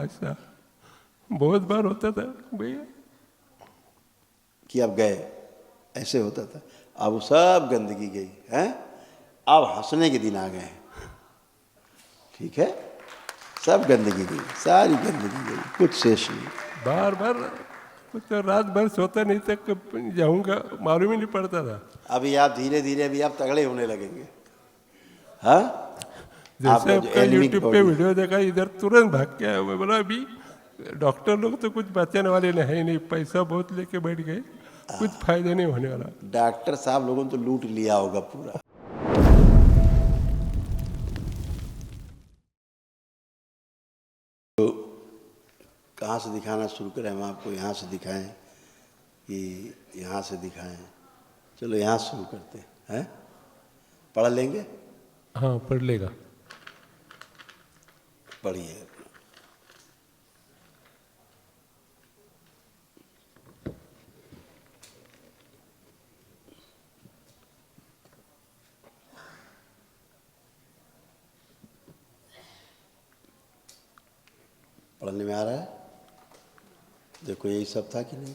ऐसा बहुत बार होता था भैया कि अब गए, ऐसे होता था। अब वो सब गंदगी गई है, अब हंसने के दिन आ गए हैं। ठीक है, सब गंदगी गई, सारी गंदगी गई, कुछ शेष नहीं। बार बार तो रात भर सोता नहीं था, कब जाऊंगा मालूम ही नहीं पड़ता था। अभी आप धीरे धीरे अभी आप तगड़े होने लगेंगे। हाँ, जैसे आपका जो आपका एनिमिक यूट्यूब पे बॉडी, वीडियो देखा, इधर तुरंत भाग के आया। मैं बोला अभी डॉक्टर लोग तो कुछ बचाने वाले नहीं, नहीं पैसा बहुत लेके बैठ गए, कुछ फायदा नहीं होने वाला। डॉक्टर साहब लोगों ने तो लूट लिया होगा पूरा। तो कहाँ से दिखाना शुरू करें? हम आपको यहाँ से दिखाएं कि यहाँ से दिखाएं? चलो यहाँ से शुरू करते हैं। पढ़ लेंगे? हाँ पढ़ लेगा। पढ़िए। पढ़ने में आ रहा है? देखो यही सब था कि नहीं?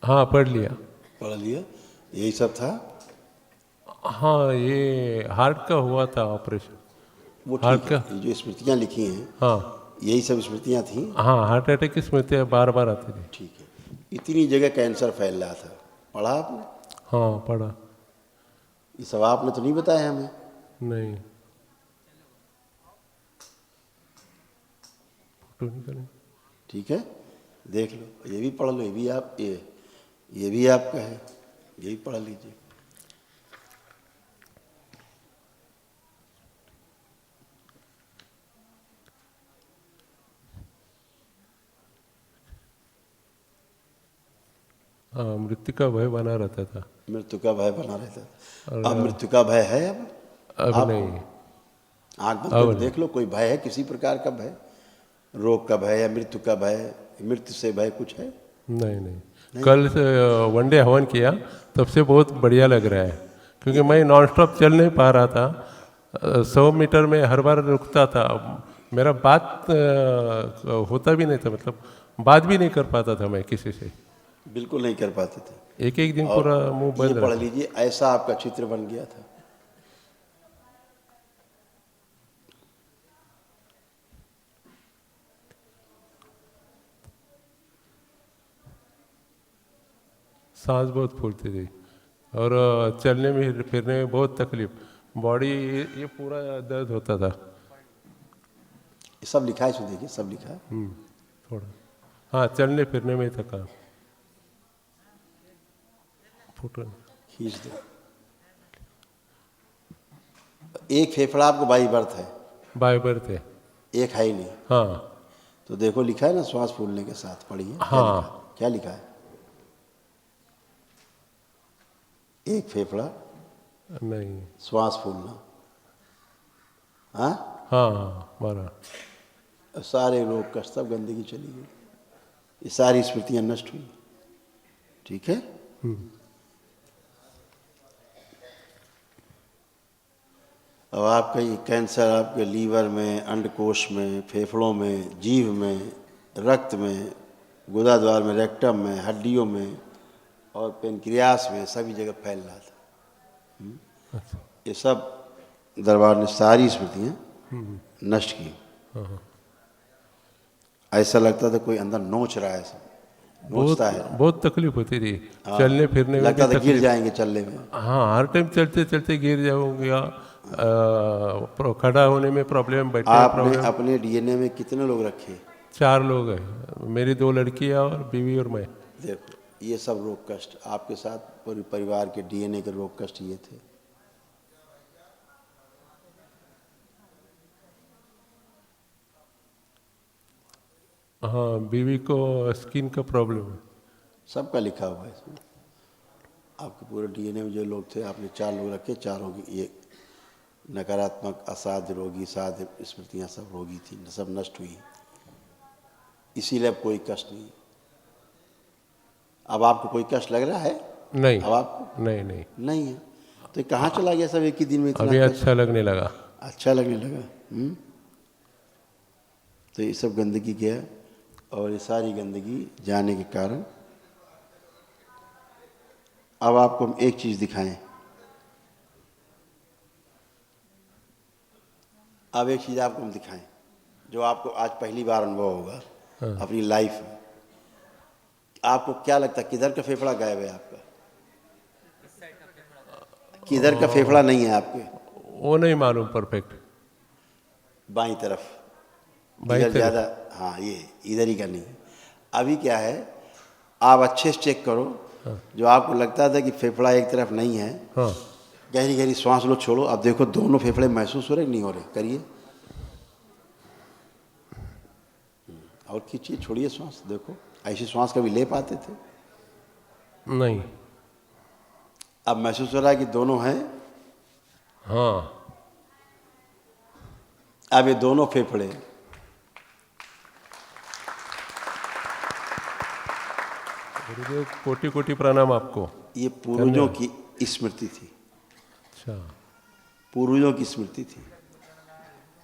हाँ पढ़ लिया। पढ़ लिया, यही सब था। हाँ ये हार्ट का हुआ था ऑपरेशन। वो हार्ट ठीक है, का, ये जो स्मृतियाँ लिखी हैं, हाँ यही सब स्मृतियाँ थी। हाँ हार्ट अटैक की स्मृतियाँ बार बार आती थी। ठीक है, इतनी जगह कैंसर फैल रहा था, पढ़ा आपने? हाँ पढ़ा। ये सब आपने तो नहीं बताया हमें। नहीं, फोटो नहीं करें। ठीक है, देख लो, ये भी पढ़ लो, ये भी आप ये भी आपका है, ये भी पढ़ लीजिए। हाँ मृत्यु का भय बना रहता था। मृत्यु का भय बना रहता था। अब मृत्यु का भय है? अब अब नहीं। आँख बंद करके देख लो, कोई भय है किसी प्रकार का भय? रोग का भय या मृत्यु का भय, मृत्यु से भय कुछ है? नहीं नहीं, कल से वनडे हवन किया तब से बहुत बढ़िया लग रहा है, क्योंकि मैं नॉन स्टॉप चल नहीं पा रहा था। 100 मीटर में हर बार रुकता था। मेरा बात होता भी नहीं था, मतलब बात भी नहीं कर पाता था मैं किसी से। बिल्कुल नहीं कर पाते थे। एक एक दिन पूरा मुंह बंद ये पढ़ रहा। लीजिए, ऐसा आपका चित्र बन गया था। सांस बहुत फूलती थी और चलने में फिरने में बहुत तकलीफ, बॉडी ये पूरा दर्द होता था। ये सब लिखा है, इसमें देखिए सब लिखा है। थोड़ा हाँ, चलने फिरने में थका। फोटो खींच दो। एक फेफड़ा आपको बाई बर्थ है, बाइबर थे। एक है ही नहीं। हाँ तो देखो लिखा है ना, श्वास फूलने के साथ, पढ़िए। हाँ, क्या लिखा है? एक फेफड़ा, नहीं, श्वास फूलना। हाँ, हाँ मारा। सारे रोग कष्ट सब गंदगी चली गई, ये सारी स्मृतियां नष्ट हुई। ठीक है, अब आपका ये कैंसर आपके लीवर में, अंडकोश में, फेफड़ों में, जीभ में, रक्त में, गुदाद्वार में, रेक्टम में, हड्डियों में और पेनक्रियास में, सभी जगह फैल रहा था। ये सब दरबार ने सारी स्मृतियाँ नष्ट की। ऐसा लगता था कोई अंदर नोच रहा है, सब नोचता है। बहुत तकलीफ होती थी। हाँ, चलने फिरने में लगता भी था गिर तकलीफ। जाएंगे चलने में। हाँ, हर टाइम चलते चलते गिर जाऊंगा। खड़ा होने में प्रॉब्लम, बैठने में आपने प्रॉब्लम। अपने डीएनए में कितने लोग रखे? 4 लोग हैं, मेरी 2 लड़कियां और बीवी और मैं। देखो ये सब रोग कष्ट आपके साथ, पूरे परिवार के डीएनए के रोग कष्ट ये थे। हाँ, बीवी को स्किन का प्रॉब्लम है। सबका लिखा हुआ है इसमें। आपके पूरे डीएनए में जो लोग थे, आपने 4 लोग रखे, चारों की ये नकारात्मक, असाध्य रोगी, साध्य स्मृतियाँ सब रोगी थी, सब नष्ट हुई। इसीलिए अब कोई कष्ट नहीं। अब आपको कोई कष्ट लग रहा है? नहीं अब आपको नहीं नहीं, नहीं है तो कहाँ चला गया सब एक ही दिन में इतना अभी कष्ट? अच्छा लगने लगा। अच्छा लगने लगा। तो ये सब गंदगी क्या है, और ये सारी गंदगी जाने के कारण अब आपको हम एक चीज़ दिखाएं। अब एक चीज़ आपको हम दिखाएं जो आपको आज पहली बार अनुभव होगा अपनी लाइफ में। आपको क्या लगता है किधर का फेफड़ा गायब है आपका? किधर का फेफड़ा नहीं है आपके? वो नहीं मालूम परफेक्ट। बाईं तरफ, बाईं इधर तरफ। ज़्यादा, हाँ ये इधर ही का नहीं है। अभी क्या है, आप अच्छे से चेक करो। जो आपको लगता था कि फेफड़ा एक तरफ नहीं है, हाँ गहरी गहरी श्वास लो, छोड़ो। अब देखो दोनों फेफड़े महसूस हो रहे कि नहीं हो रहे? करिए और खींचिए, छोड़िए श्वास। देखो ऐसी श्वास कभी ले पाते थे? नहीं। अब महसूस हो रहा है कि दोनों हैं। हाँ अब ये दोनों फेफड़े गुरुदेव, कोटि कोटि प्रणाम आपको। ये पूर्वजों की स्मृति थी, अच्छा, पूर्वजों की स्मृति थी,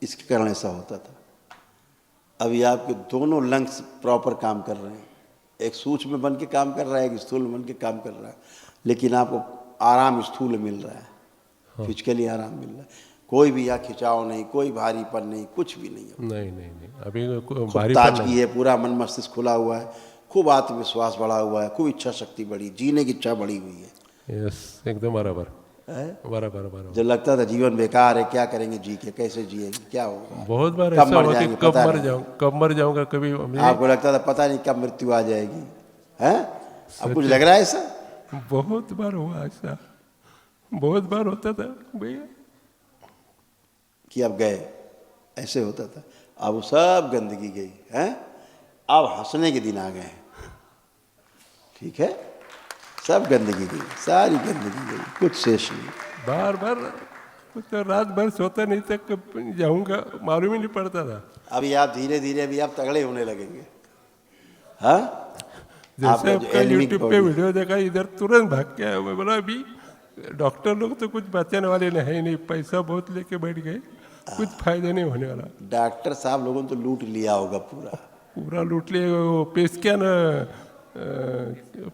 इसके कारण ऐसा होता था। अभी आपके दोनों लंग्स प्रॉपर काम कर रहे हैं। एक सूक्ष्म बन के काम कर रहा है, एक स्थूल बन के काम कर रहा है, लेकिन आपको आराम स्थूल मिल रहा है, फिजिकली आराम मिल रहा है। कोई भी यहाँ खिंचाव नहीं, कोई भारीपन नहीं, कुछ भी नहीं है। नहीं नहीं नहीं, अभी खूब भारीपन ताजगी नहीं। है, पूरा मन मस्तिष्क खुला हुआ है, खूब आत्मविश्वास बढ़ा हुआ है, खूब इच्छा शक्ति बढ़ी, जीने की इच्छा बढ़ी हुई है। यस, एकदम बराबर है? बराबर बराबर। जो लगता था जीवन बेकार है, क्या करेंगे जी के, कैसे जिएंगे, क्या होगा, बहुत बार कब ऐसा मर हुआ कि जाएंगे, कब पता मर नहीं। जाऊं, कब मर जाऊंगा कभी। आपको लगता था पता नहीं कब मृत्यु आ जाएगी, है? अब कुछ लग रहा है ऐसा? बहुत बार हुआ ऐसा, बहुत बार होता था भैया कि अब गए, ऐसे होता था। अब वो सब गंदगी गई है, अब हंसने के दिन आ गए हैं। ठीक है, सब गंदगी गई, सारी गंदगी गई, कुछ शेष नहीं। बार बार तो रात भर सोता नहीं था, कब जाऊंगा मालूम ही नहीं पड़ता था। अभी आप धीरे धीरे अभी आप तगड़े होने लगेंगे। हाँ, जैसे आपका जो आपका एनिमिक यूट्यूब पे बॉडी, वीडियो देखा, इधर तुरंत भाग के आया। मैं बोला अभी डॉक्टर लोग तो कुछ बचाने वाले नहीं, नहीं पैसा बहुत लेके बैठ गए, कुछ फायदा नहीं होने वाला। डॉक्टर साहब लोगों ने तो लूट लिया होगा पूरा। पूरा लूट लिए। वो पेस क्या ना,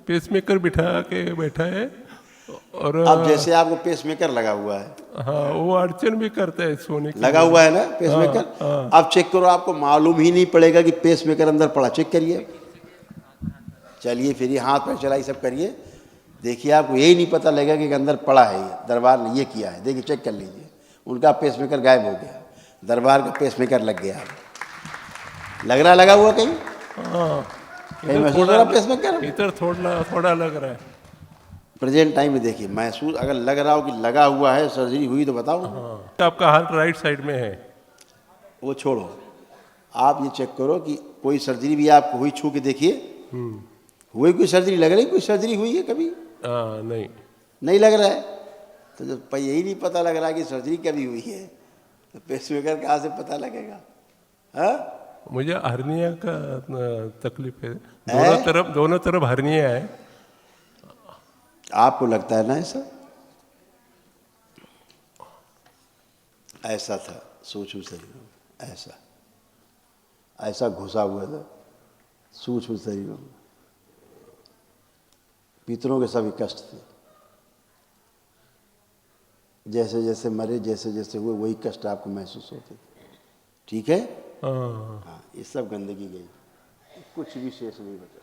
पेस मेकर बिठा के बैठा है। और अब जैसे आपको पेसमेकर लगा हुआ है, हाँ, वो अड़चन भी करता है सोने की। लगा हुआ है ना पेसमेकर। अब चेक करो, आपको मालूम ही नहीं पड़ेगा कि पेसमेकर अंदर पड़ा। चेक करिए, चलिए फिर ये हाथ पैर चलाई सब करिए, देखिए आपको यही नहीं पता लगेगा कि अंदर पड़ा है। ये दरबार ने ये किया है, देखिए चेक कर लीजिए। उनका पेसमेकर गायब हो गया, दरबार का पेसमेकर लग गया। लग रहा लगा हुआ कहीं? हाँ, कहीं महसूस हो रहा पेसमेकर? इधर थोड़ा थोड़ा लग रहा है। प्रेजेंट टाइम में देखिए, महसूस अगर लग रहा हो कि लगा हुआ है, सर्जरी हुई तो बताओ। हाँ, आपका हाथ राइट साइड में है। वो छोड़ो, आप ये चेक करो कि कोई सर्जरी भी आपको हुई, छू के देखिए। हुई कोई सर्जरी? लग रही कोई सर्जरी हुई है कभी? हाँ, नहीं नहीं लग रहा है। तो जब यही नहीं पता लग रहा कि सर्जरी कभी हुई है, तो पेसमेकर कहाँ से पता लगेगा? हाँ, मुझे हर्निया का तकलीफ है, दोनों तरफ हर्निया है। आपको लगता है ना ऐसा? ऐसा था सूक्ष्म शरीर में, ऐसा ऐसा घुसा हुआ था सूक्ष्म शरीरों में। पितरों के सभी कष्ट थे, जैसे जैसे मरे, जैसे जैसे हुए, वही कष्ट आपको महसूस होते थे। ठीक है? हाँ, ये सब गंदगी गई, कुछ भी शेष नहीं बचा।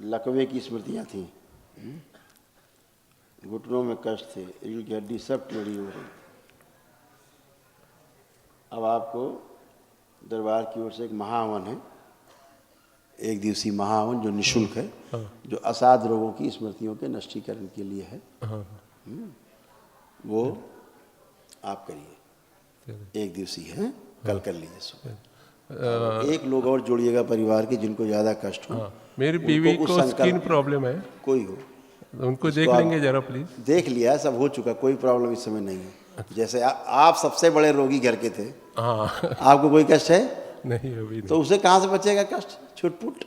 लकवे की स्मृतियाँ थीं, घुटनों में कष्ट थे, रीढ़ की हड्डी सब टेढ़ी हो रही। अब आपको दरबार की ओर से एक महाहवन है, एक दिवसीय महाहवन जो निःशुल्क है, जो असाध रोगों की स्मृतियों के नष्टीकरण के लिए है। वो आप करिए, एक दिवसीय है, कल कर लीजिए सुबह। एक लोग और जोड़िएगा परिवार के जिनको ज़्यादा कष्ट हो। मेरी बीवी को स्किन प्रॉब्लम है, कोई हो उनको देख लेंगे जरा प्लीज। देख लिया, सब हो चुका, कोई प्रॉब्लम इस समय नहीं है। जैसे आप सबसे बड़े रोगी घर के थे, हाँ आपको कोई कष्ट है? नहीं अभी नहीं। तो उसे कहाँ से बचेगा कष्ट, छुटपुट।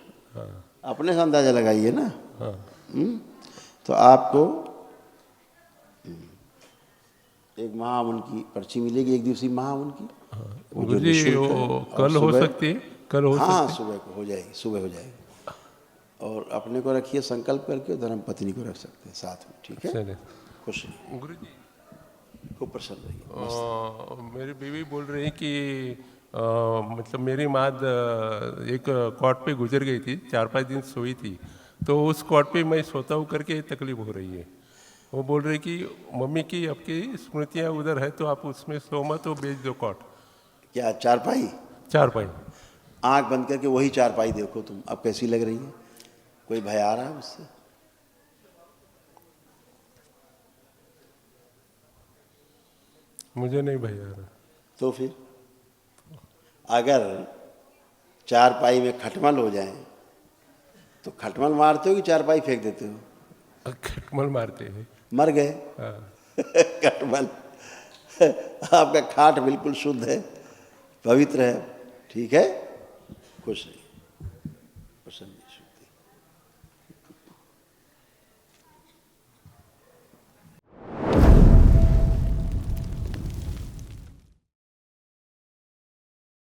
अपने से अंदाजा लगाइए ना। तो आपको एक महावन की पर्ची मिलेगी, एक दिवसीय महावन की। वो जो गुरुजी निःशुल्क है। वो और कल हो सुबह- सकती है, कल हो हाँ सकती सुबह को हो जाएगी, सुबह हो जाएगी। और अपने को रखिए संकल्प करके, धर्म पत्नी को रख सकते हैं साथ में, ठीक है। चलिए। खुश रहिए, गुरुजी खूब प्रसन्न रहिए। मेरी बीवी बोल रही कि मतलब मेरी माँ एक कॉट पे गुजर गई थी, 4-5 दिन सोई थी, तो उस कॉट पे मैं सोता हूँ करके तकलीफ हो रही है। वो बोल रही कि मम्मी की आपकी स्मृतियाँ उधर है तो आप उसमें सो मत, तो बेच दो कॉट, क्या चारपाई? 4-5। आंख बंद करके वही चारपाई देखो तुम, अब कैसी लग रही है? कोई भय आ रहा है उससे? मुझे नहीं भैया रहा। तो फिर अगर चारपाई में खटमल हो जाए तो खटमल मारते हो कि चारपाई फेंक देते हो? खटमल मारते हैं। मर गए। हाँ। खटमल। आपका खाट बिल्कुल शुद्ध है, पवित्र है, ठीक है। खुश रहिए, प्रसन्न।